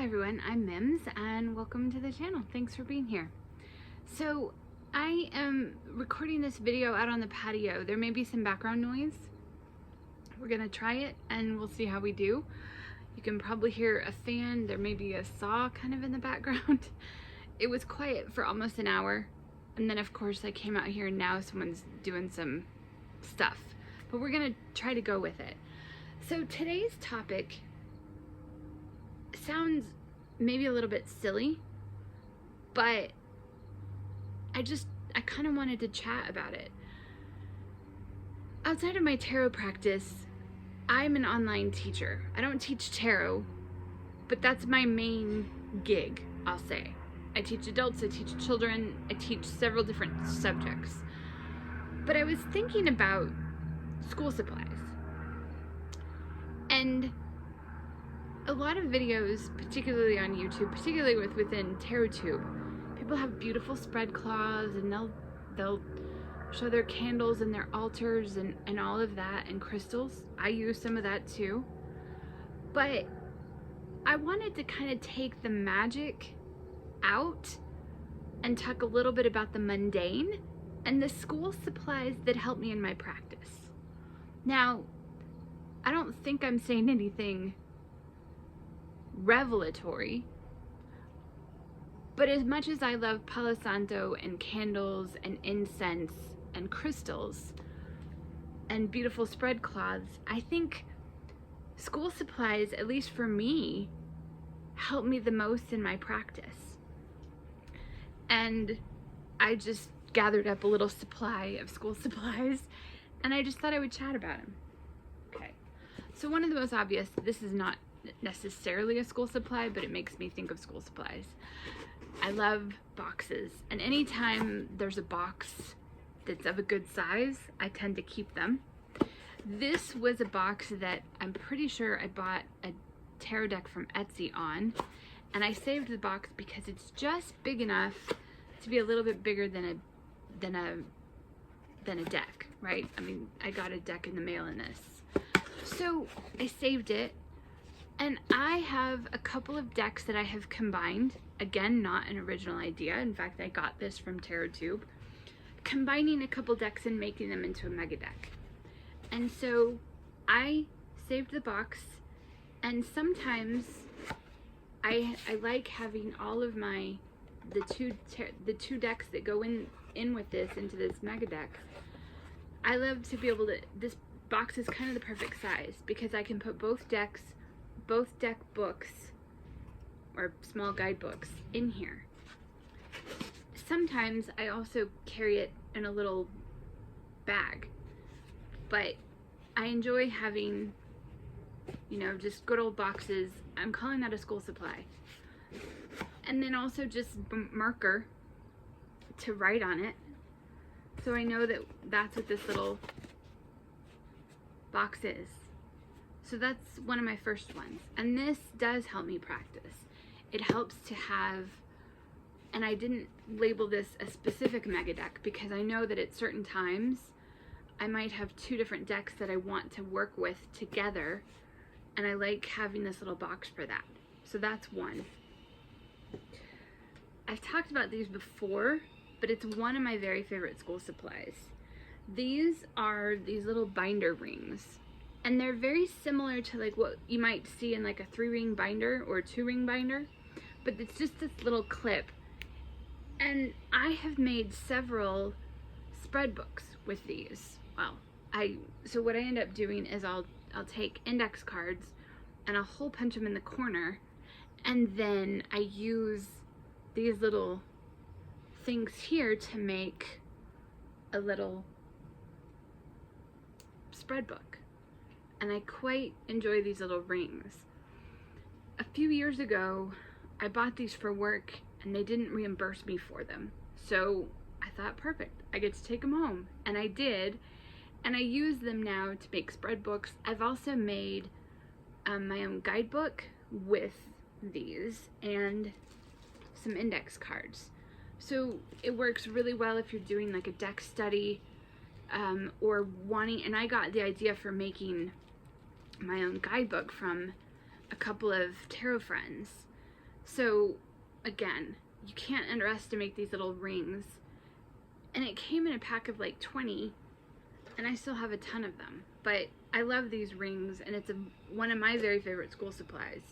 Hi everyone, I'm Mims and welcome to the channel. Thanks for being here. So I am recording this video out on the patio. There may be some background noise. We're gonna try it and we'll see how we do. You can probably hear a fan. There may be a saw kind of in the background. It was quiet for almost an hour. And then of course I came out here and now someone's doing some stuff. But we're gonna try to go with it. So today's topic sounds maybe a little bit silly, but I kind of wanted to chat about it. Outside of my tarot practice, I'm an online teacher. I don't teach tarot, but that's my main gig, I'll say. I teach adults, I teach children, I teach several different subjects. But I was thinking about school supplies. And a lot of videos, particularly on YouTube, particularly within TarotTube, people have beautiful spread cloths and they'll show their candles and their altars and all of that, and crystals. I use some of that too. But I wanted to kind of take the magic out and talk a little bit about the mundane and the school supplies that help me in my practice. Now, I don't think I'm saying anything revelatory, but as much as I love Palo Santo and candles and incense and crystals and beautiful spread cloths, I think school supplies, at least for me, help me the most in my practice. And I just gathered up a little supply of school supplies and I just thought I would chat about them. Okay, so one of the most obvious, this is not necessarily a school supply, but it makes me think of school supplies. I love boxes, and anytime there's a box that's of a good size, I tend to keep them. This was a box that I'm pretty sure I bought a tarot deck from Etsy on, and I saved the box because it's just big enough to be a little bit bigger than a deck, right? I mean, I got a deck in the mail in this. So I saved it. And I have a couple of decks that I have combined. Again, not an original idea. In fact, I got this from TarotTube. Combining a couple decks and making them into a mega deck. And so I saved the box, and sometimes I like having all of the two decks that go in with this into this mega deck. I love to be able to, this box is kind of the perfect size because I can put both deck books or small guidebooks in here. Sometimes I also carry it in a little bag, but I enjoy having, just good old boxes. I'm calling that a school supply. And then also just marker to write on it, so I know that that's what this little box is. So that's one of my first ones. And this does help me practice. It helps to have, and I didn't label this a specific mega deck because I know that at certain times I might have two different decks that I want to work with together, and I like having this little box for that. So that's one. I've talked about these before, but it's one of my very favorite school supplies. These are these little binder rings. And they're very similar to like what you might see in like a 3-ring binder or a 2-ring binder, but it's just this little clip. And I have made several spread books with these. Well, so what I end up doing is I'll take index cards and I'll hole punch them in the corner, and then I use these little things here to make a little spread book. And I quite enjoy these little rings. A few years ago, I bought these for work and they didn't reimburse me for them. So I thought, perfect, I get to take them home. And I did, and I use them now to make spread books. I've also made my own guidebook with these and some index cards. So it works really well if you're doing like a deck study or wanting, and I got the idea for making my own guidebook from a couple of tarot friends So again, you can't underestimate these little rings. And it came in a pack of like 20, and I still have a ton of them. But I love these rings, and it's one of my very favorite school supplies,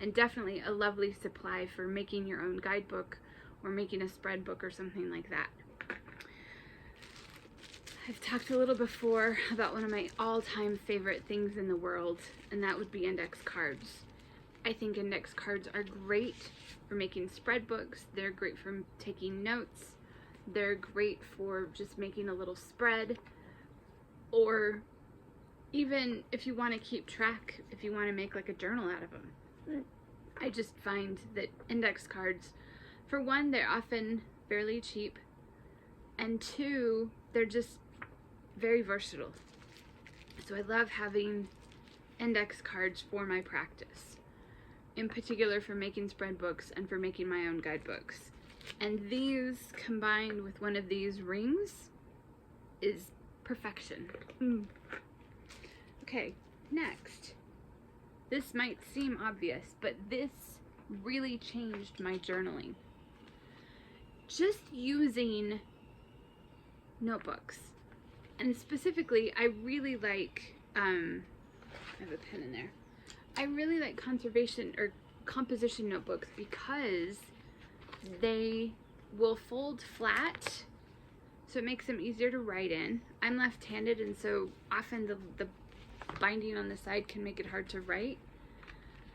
and definitely a lovely supply for making your own guidebook or making a spread book or something like that. I've talked a little before about one of my all-time favorite things in the world, and that would be index cards. I think index cards are great for making spread books. They're great for taking notes. They're great for just making a little spread, or even if you want to keep track, if you want to make like a journal out of them. I just find that index cards, for one, they're often fairly cheap, and two, they're just very versatile. So I love having index cards for my practice, in particular for making spread books and for making my own guidebooks. And these combined with one of these rings is perfection. Okay, next. This might seem obvious, but this really changed my journaling. Just using notebooks. And specifically, I really like, I have a pen in there. I really like composition notebooks because they will fold flat, so it makes them easier to write in. I'm left-handed, and so often the binding on the side can make it hard to write.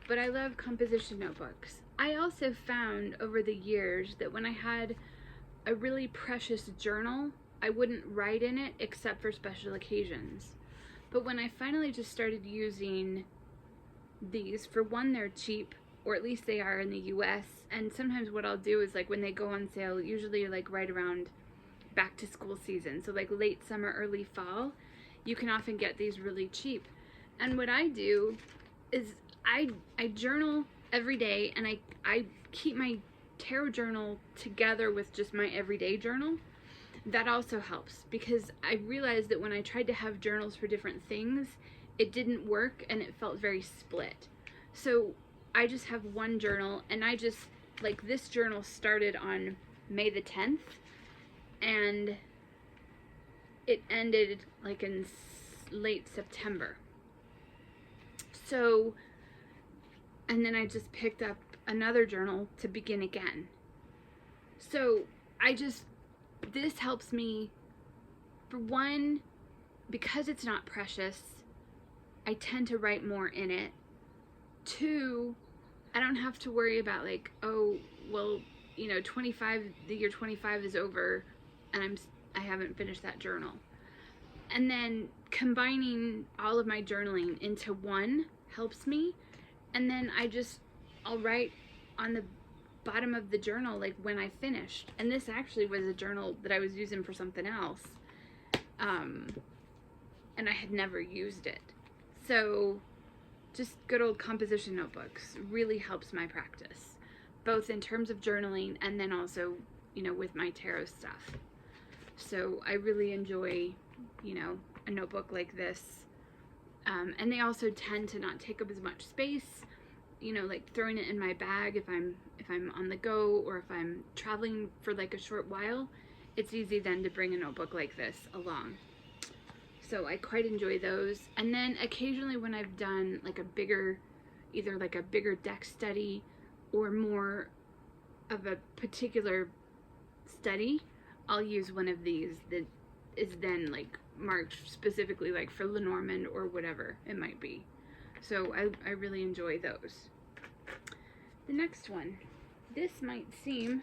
But I love composition notebooks. I also found over the years that when I had a really precious journal, I wouldn't write in it except for special occasions. But when I finally just started using these, for one, they're cheap, or at least they are in the US, and sometimes what I'll do is, like, when they go on sale, usually like right around back to school season, so like late summer, early fall, you can often get these really cheap. And what I do is I journal every day, and I keep my tarot journal together with just my everyday journal. That also helps, because I realized that when I tried to have journals for different things, it didn't work and it felt very split. So I just have one journal, and I just, like, this journal started on May the 10th, and it ended like in late September. So, and then I just picked up another journal to begin again. So this helps me, for one, because it's not precious, I tend to write more in it. Two, I don't have to worry about, like, oh, well, you know, the year 25 is over and I haven't finished that journal. And then combining all of my journaling into one helps me. And then I'll write on the bottom of the journal, like, when I finished. And this actually was a journal that I was using for something else. And I had never used it. So just good old composition notebooks really helps my practice, both in terms of journaling and then also, you know, with my tarot stuff. So I really enjoy, you know, a notebook like this. And they also tend to not take up as much space, you know, like throwing it in my bag if I'm on the go, or if I'm traveling for like a short while. It's easy then to bring a notebook like this along. So I quite enjoy those. And then occasionally when I've done like either like a bigger deck study or more of a particular study, I'll use one of these that is then like marked specifically like for Lenormand or whatever it might be. So I really enjoy those. The next one, this might seem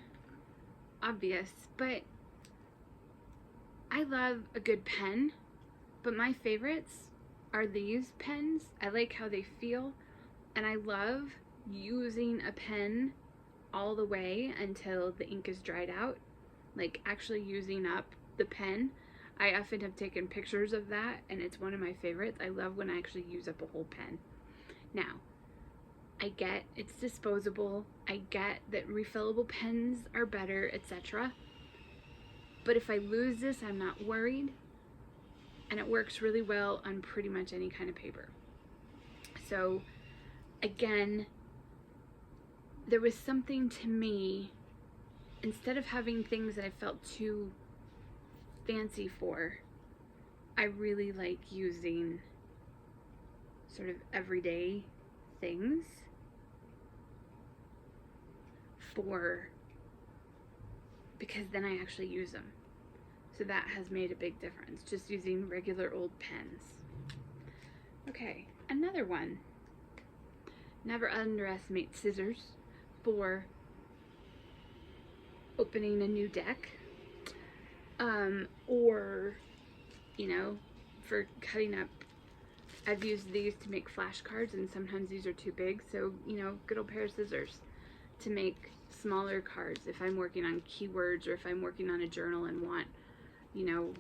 obvious, but I love a good pen. But my favorites are these pens. I like how they feel, and I love using a pen all the way until the ink is dried out, like actually using up the pen. I often have taken pictures of that, and it's one of my favorites. I love when I actually use up a whole pen. Now, I get it's disposable, I get that refillable pens are better, etc. But if I lose this, I'm not worried. And it works really well on pretty much any kind of paper. So again, there was something to me, instead of having things that I felt too fancy for, I really like using sort of everyday things because then I actually use them. So that has made a big difference, just using regular old pens. Okay, another one. Never underestimate scissors for opening a new deck, or, you know, for cutting up. I've used these to make flashcards, and sometimes these are too big, so, you know, good old pair of scissors to make smaller cards if I'm working on keywords, or if I'm working on a journal and want, you know,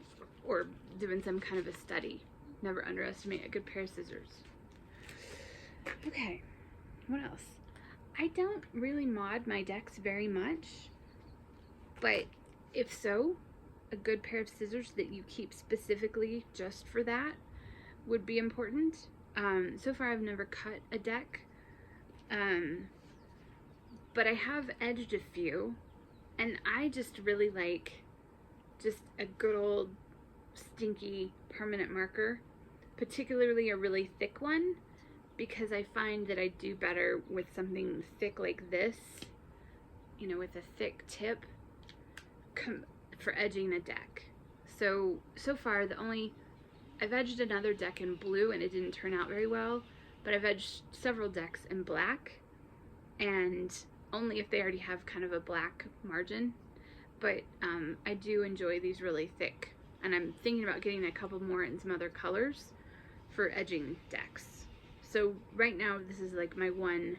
or doing some kind of a study. Never underestimate a good pair of scissors. Okay, what else? I don't really mod my decks very much, but if so, a good pair of scissors that you keep specifically just for that would be important. So far I've never cut a deck, but I have edged a few, and I just really like just a good old stinky permanent marker, particularly a really thick one, because I find that I do better with something thick like this, you know, with a thick tip for edging a deck. So far I've edged another deck in blue and it didn't turn out very well, but I've edged several decks in black, and only if they already have kind of a black margin. But I do enjoy these really thick, and I'm thinking about getting a couple more in some other colors for edging decks. So right now this is like my one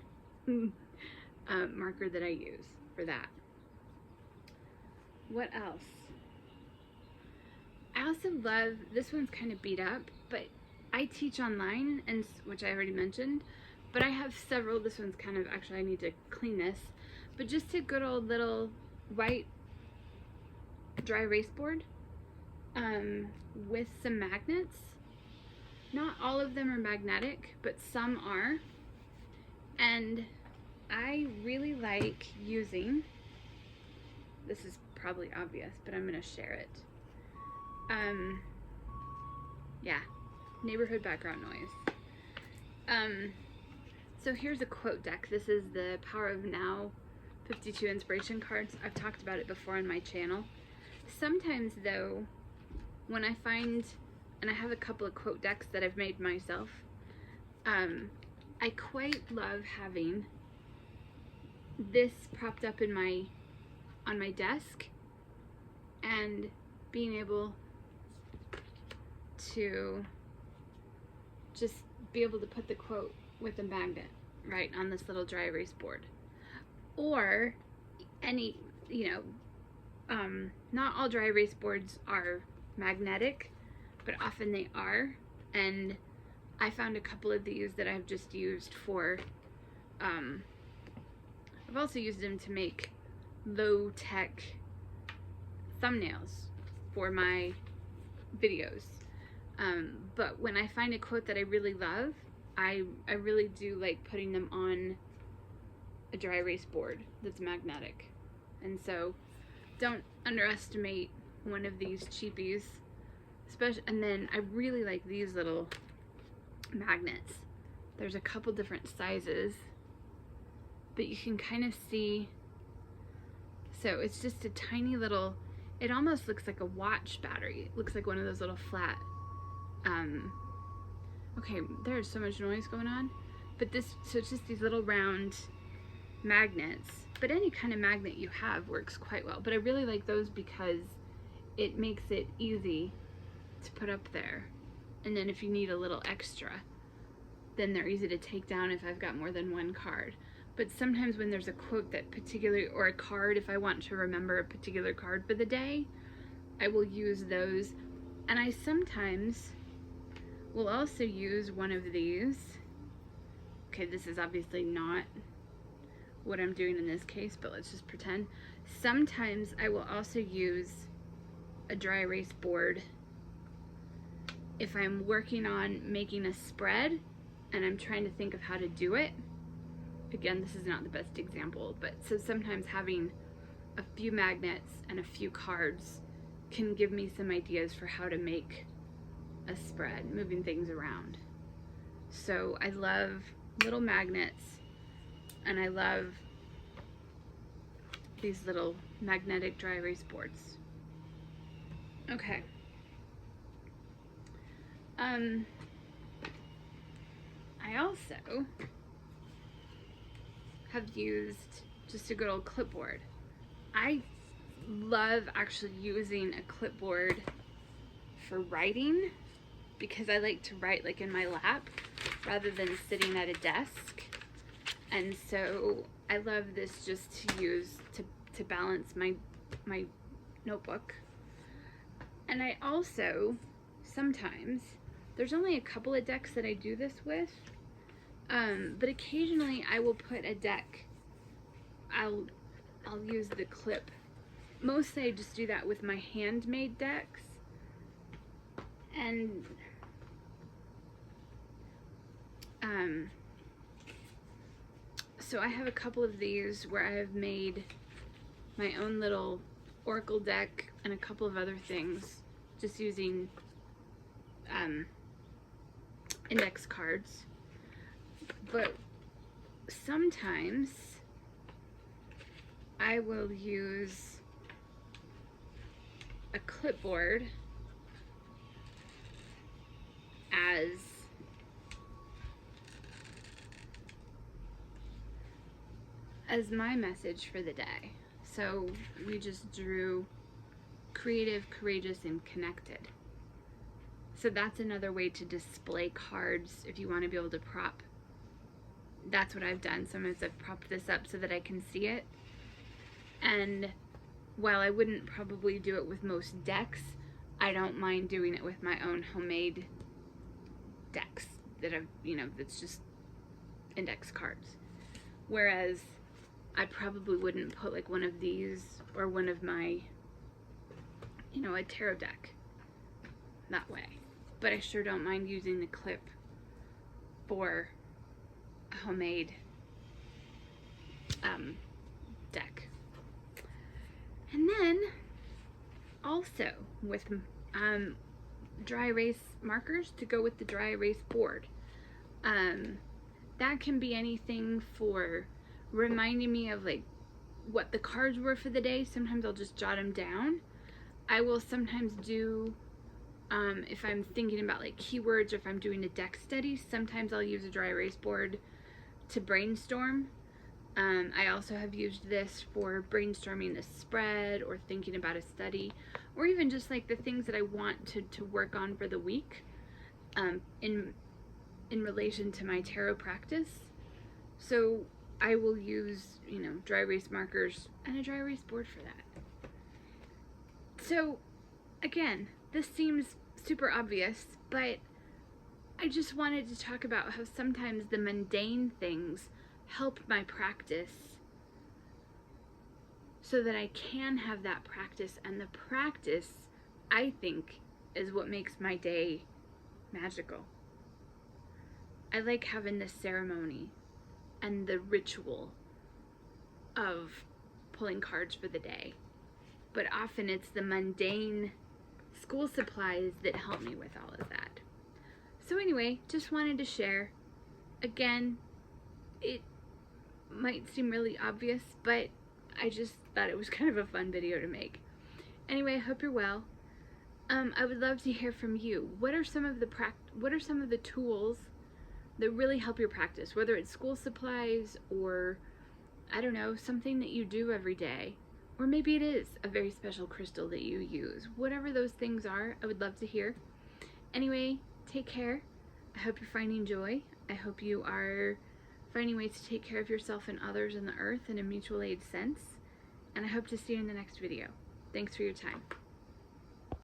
marker that I use for that. What else? I also love, this one's kind of beat up, but I teach online, and which I already mentioned, but I have several. This one's kind of, actually I need to clean this, but just a good old little white dry erase board with some magnets. Not all of them are magnetic, but some are, and I really like using, this is probably obvious, but I'm gonna share it. Yeah, neighborhood background noise. So here's a quote deck. This is the Power of Now 52 inspiration cards. I've talked about it before on my channel. Sometimes though, when I find, and I have a couple of quote decks that I've made myself, I quite love having this propped up in on my desk and being able to just be able to put the quote with a magnet right on this little dry erase board. Or any, you know, not all dry erase boards are magnetic, but often they are, and I found a couple of these that I've just used for, I've also used them to make low-tech thumbnails for my videos. But when I find a quote that I really love, I really do like putting them on a dry erase board that's magnetic. And so don't underestimate one of these cheapies. And then I really like these little magnets. There's a couple different sizes, but you can kind of see, so it's just a tiny little, it almost looks like a watch battery. It looks like one of those little flat, okay, there's so much noise going on, but so it's just these little round magnets, but any kind of magnet you have works quite well. But I really like those because it makes it easy to put up there, and then if you need a little extra, then they're easy to take down if I've got more than one card. But sometimes when there's a quote that particularly, or a card, if I want to remember a particular card for the day, I will use those. And I sometimes will also use one of these. Okay, this is obviously not what I'm doing in this case, but let's just pretend. Sometimes I will also use a dry erase board if I'm working on making a spread and I'm trying to think of how to do it. again, this is not the best example, but so sometimes having a few magnets and a few cards can give me some ideas for how to make a spread, moving things around. So I love little magnets, and I love these little magnetic dry erase boards. Okay. I also have used just a good old clipboard. I love actually using a clipboard for writing because I like to write like in my lap rather than sitting at a desk. And so I love this just to use to balance my notebook. And I also sometimes, there's only a couple of decks that I do this with, but occasionally I will put a deck, I'll use the clip. Mostly I just do that with my handmade decks. And so I have a couple of these where I have made my own little oracle deck and a couple of other things just using index cards. But sometimes I will use a clipboard as my message for the day. So we just drew creative, courageous, and connected. So that's another way to display cards if you want to be able to prop. That's what I've done. Sometimes I've propped this up so that I can see it. And while I wouldn't probably do it with most decks, I don't mind doing it with my own homemade decks that I've, that's just index cards. Whereas I probably wouldn't put like one of these or one of my, a tarot deck that way. But I sure don't mind using the clip for a homemade deck. And then also with dry erase markers to go with the dry erase board. That can be anything for reminding me of like what the cards were for the day. Sometimes I'll just jot them down. I will sometimes do, if I'm thinking about like keywords or if I'm doing a deck study, sometimes I'll use a dry erase board to brainstorm. I also have used this for brainstorming a spread or thinking about a study, or even just like the things that I want to work on for the week in relation to my tarot practice. So I will use, dry erase markers and a dry erase board for that. So again, this seems super obvious, but I just wanted to talk about how sometimes the mundane things help my practice so that I can have that practice, and the practice, I think, is what makes my day magical. I like having the ceremony and the ritual of pulling cards for the day, but often it's the mundane school supplies that help me with all of that. So anyway, just wanted to share. Again, it might seem really obvious, but I just thought it was kind of a fun video to make. Anyway, I hope you're well. I would love to hear from you. What are some of the tools that really help your practice? Whether it's school supplies or, I don't know, something that you do every day, or maybe it is a very special crystal that you use. Whatever those things are, I would love to hear. Anyway, take care. I hope you're finding joy. I hope you are finding ways to take care of yourself and others and the earth in a mutual aid sense. And I hope to see you in the next video. Thanks for your time.